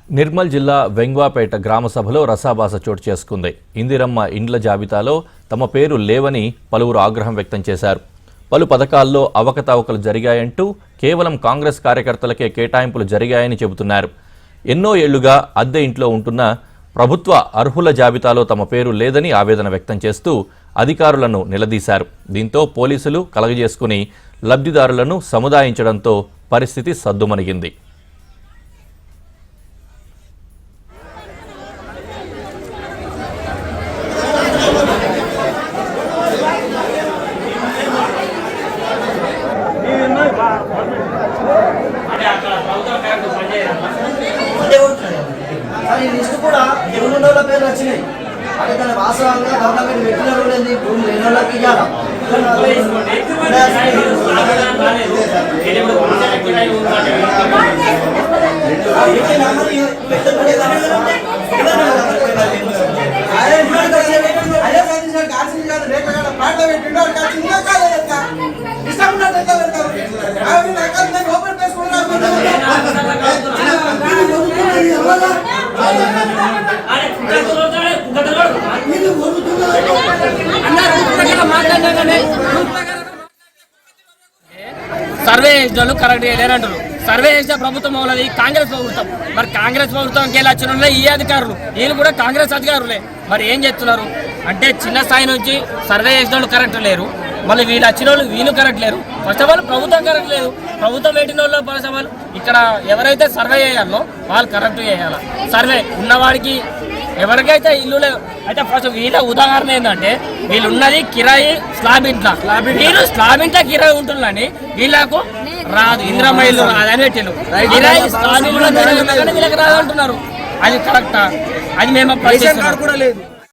నిర్మల్ జిల్లా వెంగ్వాపేట గ్రామ సభలో రసాభాస చోటు చేసుకుంది. ఇందిరమ్మ ఇండ్ల జాబితాలో తమ పేరు లేవని పలువురు ఆగ్రహం వ్యక్తం చేశారు. పలు పథకాల్లో అవకతవకలు జరిగాయంటూ కేవలం కాంగ్రెస్ కార్యకర్తలకే కేటాయింపులు జరిగాయని చెబుతున్నారు. ఎన్నో ఏళ్లుగా అద్దె ఇంట్లో ఉంటున్న ప్రభుత్వ అర్హుల జాబితాలో తమ పేరు లేదని ఆవేదన వ్యక్తం చేస్తూ అధికారులను నిలదీశారు. దీంతో పోలీసులు కలగజేసుకుని లబ్ధిదారులను సముదాయించడంతో పరిస్థితి సద్దుమణిగింది. లిస్టు కూడా దేవుళ్ళ పేర్లు వచ్చినాయి. అంటే తన వాస్తవంగా గవర్నమెంట్ పెట్టిన రోజు భూమి లేని వాళ్ళకి ఇవ్వాలి. సర్వే చేసిన కరెక్ట్ చేయలేరంటారు. సర్వే చేసిన ప్రభుత్వం ఉన్నది కాంగ్రెస్ ప్రభుత్వం. మరి కాంగ్రెస్ ప్రభుత్వంకి వెళ్ళి వచ్చిన ఈ అధికారులు వీళ్ళు కూడా కాంగ్రెస్ అధికారులే. మరి ఏం చేస్తున్నారు అంటే చిన్న స్థాయి నుంచి సర్వే చేసిన వాళ్ళు కరెక్ట్ లేరు, మళ్ళీ వీళ్ళు వచ్చిన వాళ్ళు వీళ్ళు కరెక్ట్ లేరు. ఫస్ట్ ఆఫ్ ఆల్ ప్రభుత్వం కరెక్ట్ లేదు. ప్రభుత్వం పెట్టిన వాళ్ళు ఫస్ట్ ఆఫ్ ఆల్ ఇక్కడ ఎవరైతే సర్వే చేయాలో వాళ్ళు కరెక్ట్ చేయాలి. సర్వే ఉన్నవాడికి ఎవరికైతే ఇల్లు లేవు అయితే ఫస్ట్ వీళ్ళ ఉదాహరణ ఏంటంటే వీళ్ళు ఉన్నది కిరాయి స్లాబ్ ఇంట్లో, వీళ్ళు స్లాబ్ ఇంట్లో కిరాయి ఉంటుందని వీళ్ళకు రాదు. ఇందిరమ్మ ఇల్లు రాదని పెట్టిండు. కిరాయి స్లాబ్ ఇంట్లో వీళ్ళకి రాదు అంటున్నారు. అది కరెక్టా? అది మేము కూడా లేదు.